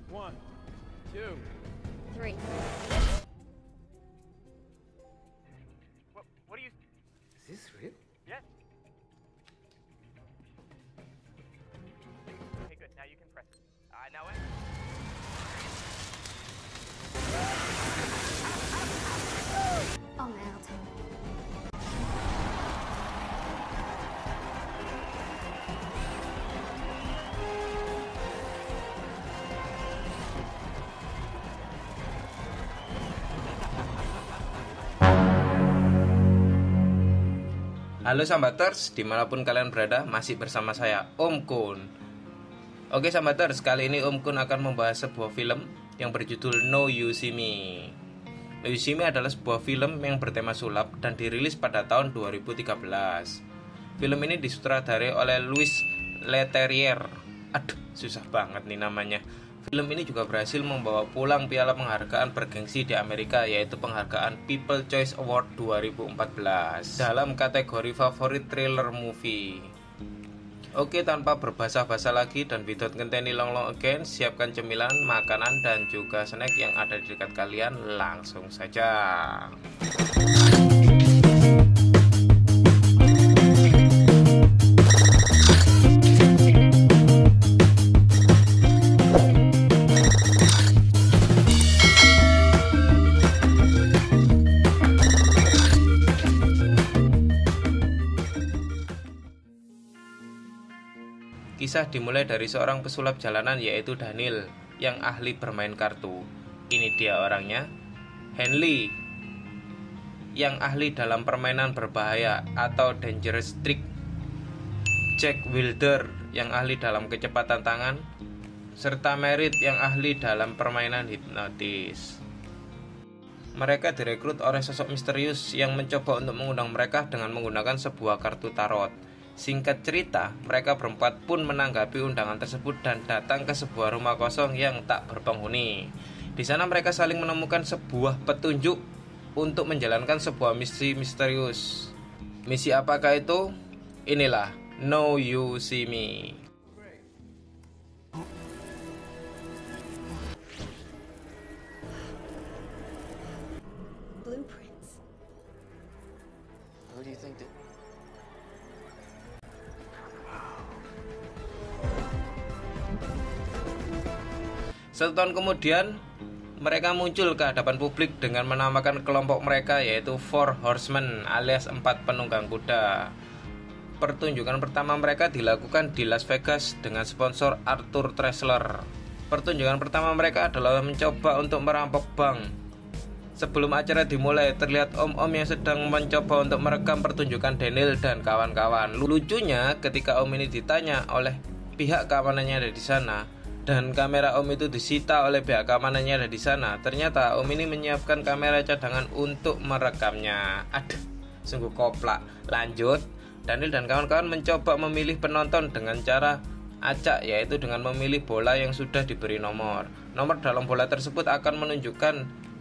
1, 2, 3. What do you? Is this real? Yes. Okay, good. Now you can press it. Now what? Oh man, I'll tell you. Halo Sambaters, dimanapun kalian berada, masih bersama saya, Om Kun. Oke Sambaters, kali ini Om Kun akan membahas sebuah film yang berjudul No You See Me. No You See Me adalah sebuah film yang bertema sulap dan dirilis pada tahun 2013. Film ini disutradarai oleh Louis Leterrier. Aduh, susah banget nih namanya. Film ini juga berhasil membawa pulang piala penghargaan bergengsi di Amerika, yaitu penghargaan People's Choice Award 2014 dalam kategori favorit thriller movie. Oke, tanpa berbasa-basa lagi dan without ngenteni long again, siapkan cemilan, makanan, dan juga snack yang ada di dekat kalian. Langsung saja. Kisah dimulai dari seorang pesulap jalanan yaitu Daniel yang ahli bermain kartu. Ini dia orangnya. Henley yang ahli dalam permainan berbahaya atau dangerous trick. Jack Wilder yang ahli dalam kecepatan tangan, serta Merritt yang ahli dalam permainan hipnotis. Mereka direkrut oleh sosok misterius yang mencoba untuk mengundang mereka dengan menggunakan sebuah kartu tarot. Singkat cerita, mereka berempat pun menanggapi undangan tersebut dan datang ke sebuah rumah kosong yang tak berpenghuni. Di sana mereka saling menemukan sebuah petunjuk untuk menjalankan sebuah misi misterius. Misi apakah itu? Inilah No You See Me. Blueprints. Who do you think did? Satu tahun kemudian, mereka muncul ke hadapan publik dengan menamakan kelompok mereka yaitu Four Horsemen alias 4 penunggang kuda. Pertunjukan pertama mereka dilakukan di Las Vegas dengan sponsor Arthur Treasler. Pertunjukan pertama mereka adalah mencoba untuk merampok bank. Sebelum acara dimulai, terlihat om-om yang sedang mencoba untuk merekam pertunjukan Daniel dan kawan-kawan. Lucunya, ketika om ini ditanya oleh pihak keamanannya ada di sana, dan kamera om itu disita oleh pihak keamanannya ada di sana, ternyata om ini menyiapkan kamera cadangan untuk merekamnya. Aduh, sungguh koplak. Lanjut, Daniel dan kawan-kawan mencoba memilih penonton dengan cara acak, yaitu dengan memilih bola yang sudah diberi nomor. Nomor dalam bola tersebut akan menunjukkan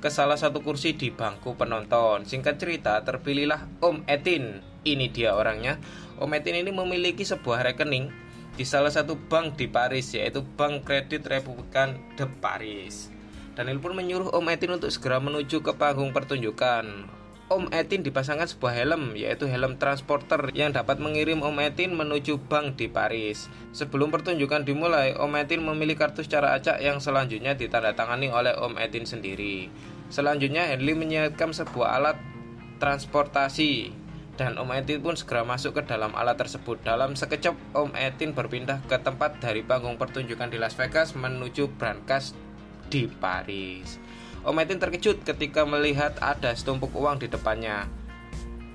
ke salah satu kursi di bangku penonton. Singkat cerita, terpilihlah Om Etin. Ini dia orangnya. Om Etin ini memiliki sebuah rekening di salah satu bank di Paris, yaitu Bank Kredit Republikan de Paris. Daniel pun menyuruh Om Etin untuk segera menuju ke panggung pertunjukan. Om Etin dipasangkan sebuah helm, yaitu helm transporter yang dapat mengirim Om Etin menuju bank di Paris. Sebelum pertunjukan dimulai, Om Etin memilih kartu secara acak yang selanjutnya ditandatangani oleh Om Etin sendiri. Selanjutnya, Henley menyiapkan sebuah alat transportasi, dan Om Etin pun segera masuk ke dalam alat tersebut. Dalam sekejap, Om Etin berpindah ke tempat dari panggung pertunjukan di Las Vegas menuju brankas di Paris. Om Etin terkejut ketika melihat ada setumpuk uang di depannya.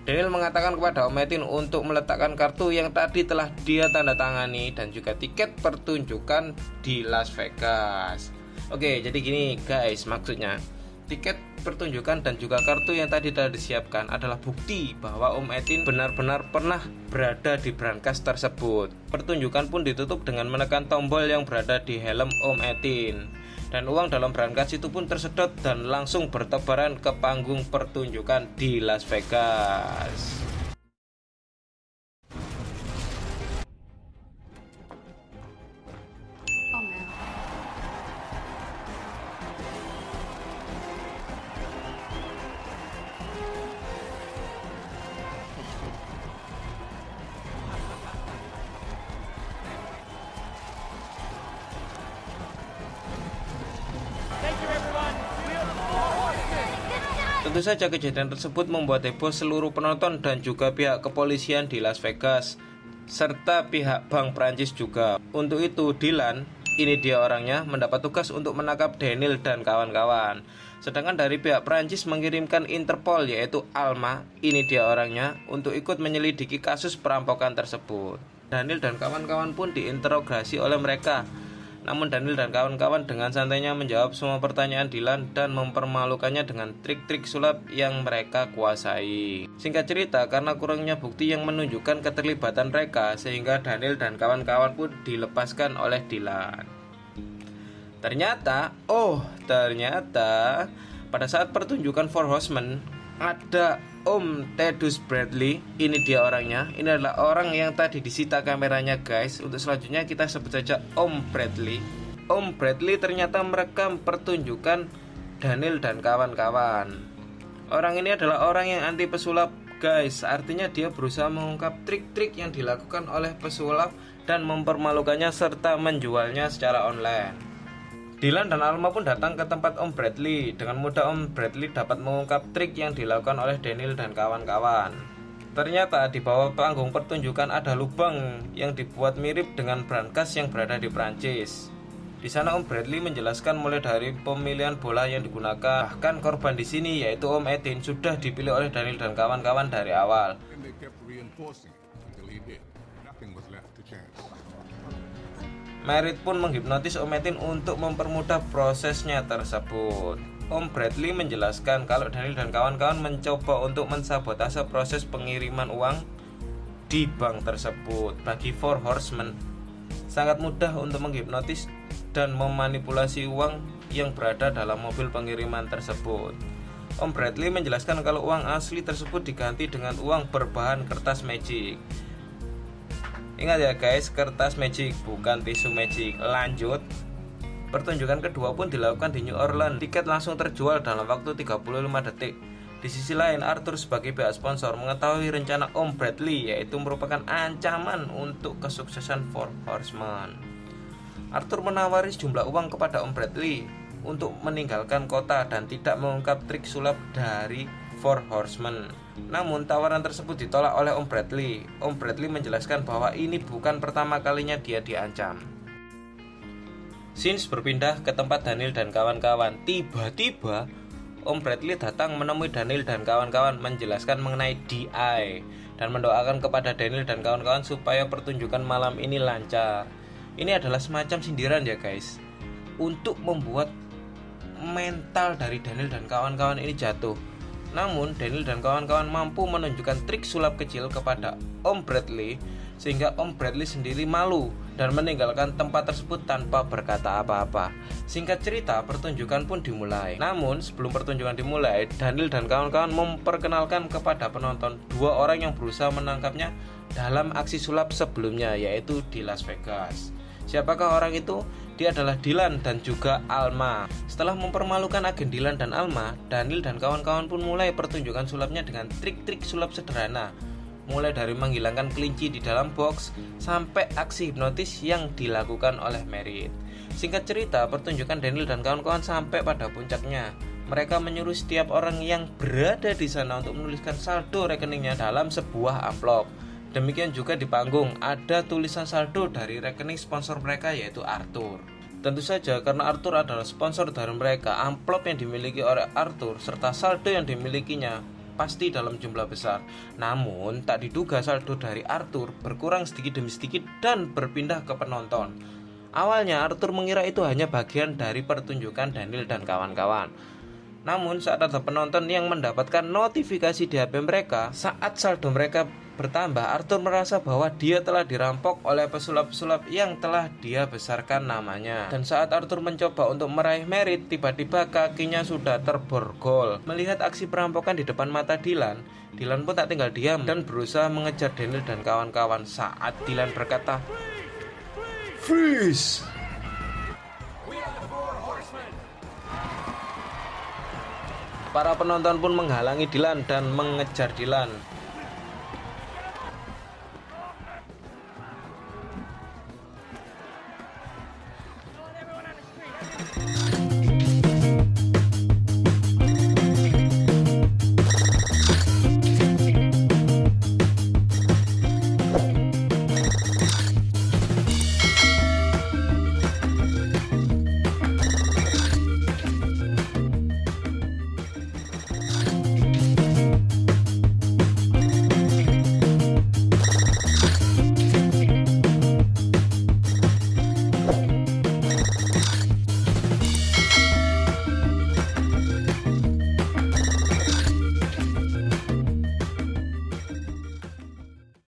Daniel mengatakan kepada Om Etin untuk meletakkan kartu yang tadi telah dia tanda tangani dan juga tiket pertunjukan di Las Vegas. Oke, jadi gini guys, maksudnya tiket pertunjukan dan juga kartu yang tadi telah disiapkan adalah bukti bahwa Om Etin benar-benar pernah berada di brankas tersebut. Pertunjukan pun ditutup dengan menekan tombol yang berada di helm Om Etin. Dan uang dalam brankas itu pun tersedot dan langsung bertebaran ke panggung pertunjukan di Las Vegas. Oh man. Tentu saja kejadian tersebut membuat heboh seluruh penonton dan juga pihak kepolisian di Las Vegas serta pihak bank Prancis juga. Untuk itu Dylan, ini dia orangnya, mendapat tugas untuk menangkap Daniel dan kawan-kawan. Sedangkan dari pihak Prancis mengirimkan Interpol yaitu Alma, ini dia orangnya, untuk ikut menyelidiki kasus perampokan tersebut. Daniel dan kawan-kawan pun diinterogasi oleh mereka. Namun Daniel dan kawan-kawan dengan santainya menjawab semua pertanyaan Dylan dan mempermalukannya dengan trik-trik sulap yang mereka kuasai. Singkat cerita, karena kurangnya bukti yang menunjukkan keterlibatan mereka, sehingga Daniel dan kawan-kawan pun dilepaskan oleh Dylan. Ternyata pada saat pertunjukan Four Horsemen ada Om Thaddeus Bradley, ini dia orangnya. Ini adalah orang yang tadi disita kameranya guys. Untuk selanjutnya kita sebut saja Om Bradley. Om Bradley ternyata merekam pertunjukan Daniel dan kawan-kawan. Orang ini adalah orang yang anti pesulap guys. Artinya dia berusaha mengungkap trik-trik yang dilakukan oleh pesulap dan mempermalukannya serta menjualnya secara online. Dylan dan Alma pun datang ke tempat Om Bradley. Dengan mudah Om Bradley dapat mengungkap trik yang dilakukan oleh Daniel dan kawan-kawan. Ternyata di bawah panggung pertunjukan ada lubang yang dibuat mirip dengan brankas yang berada di Prancis. Di sana Om Bradley menjelaskan mulai dari pemilihan bola yang digunakan. Bahkan korban di sini yaitu Om Etin sudah dipilih oleh Daniel dan kawan-kawan dari awal. Merritt pun menghipnotis Om Etin untuk mempermudah prosesnya tersebut. Om Bradley menjelaskan kalau Daniel dan kawan-kawan mencoba untuk mensabotase proses pengiriman uang di bank tersebut. Bagi Four Horsemen, sangat mudah untuk menghipnotis dan memanipulasi uang yang berada dalam mobil pengiriman tersebut. Om Bradley menjelaskan kalau uang asli tersebut diganti dengan uang berbahan kertas magic. Ingat ya guys, kertas magic bukan tisu magic. Lanjut, pertunjukan kedua pun dilakukan di New Orleans. Tiket langsung terjual dalam waktu 35 detik. Di sisi lain, Arthur sebagai pihak sponsor mengetahui rencana Om Bradley, yaitu merupakan ancaman untuk kesuksesan Four Horsemen. Arthur menawari sejumlah uang kepada Om Bradley untuk meninggalkan kota dan tidak mengungkap trik sulap dari Four Horsemen. Namun tawaran tersebut ditolak oleh Om Bradley. Om Bradley menjelaskan bahwa ini bukan pertama kalinya dia diancam. Scenes berpindah ke tempat Daniel dan kawan-kawan. Tiba-tiba Om Bradley datang menemui Daniel dan kawan-kawan menjelaskan mengenai DI dan mendoakan kepada Daniel dan kawan-kawan supaya pertunjukan malam ini lancar. Ini adalah semacam sindiran ya guys, untuk membuat mental dari Daniel dan kawan-kawan ini jatuh. Namun Daniel dan kawan-kawan mampu menunjukkan trik sulap kecil kepada Om Bradley sehingga Om Bradley sendiri malu dan meninggalkan tempat tersebut tanpa berkata apa-apa. Singkat cerita, pertunjukan pun dimulai. Namun sebelum pertunjukan dimulai, Daniel dan kawan-kawan memperkenalkan kepada penonton dua orang yang berusaha menangkapnya dalam aksi sulap sebelumnya, yaitu di Las Vegas. Siapakah orang itu? Dia adalah Dylan dan juga Alma. Setelah mempermalukan agen Dylan dan Alma, Daniel dan kawan-kawan pun mulai pertunjukan sulapnya dengan trik-trik sulap sederhana, mulai dari menghilangkan kelinci di dalam box sampai aksi hipnotis yang dilakukan oleh Merritt. Singkat cerita, pertunjukan Daniel dan kawan-kawan sampai pada puncaknya. Mereka menyuruh setiap orang yang berada di sana untuk menuliskan saldo rekeningnya dalam sebuah amplop. Demikian juga di panggung ada tulisan saldo dari rekening sponsor mereka yaitu Arthur. Tentu saja karena Arthur adalah sponsor dari mereka, amplop yang dimiliki oleh Arthur serta saldo yang dimilikinya pasti dalam jumlah besar. Namun tak diduga saldo dari Arthur berkurang sedikit demi sedikit dan berpindah ke penonton. Awalnya Arthur mengira itu hanya bagian dari pertunjukan Daniel dan kawan-kawan. Namun saat ada penonton yang mendapatkan notifikasi di HP mereka saat saldo mereka bertambah, Arthur merasa bahwa dia telah dirampok oleh pesulap-pesulap yang telah dia besarkan namanya. Dan saat Arthur mencoba untuk meraih Merritt, tiba-tiba kakinya sudah terborgol. Melihat aksi perampokan di depan mata Dylan pun tak tinggal diam dan berusaha mengejar Daniel dan kawan-kawan. Saat Dylan berkata, "Freeze!" Para penonton pun menghalangi Dylan dan mengejar Dylan.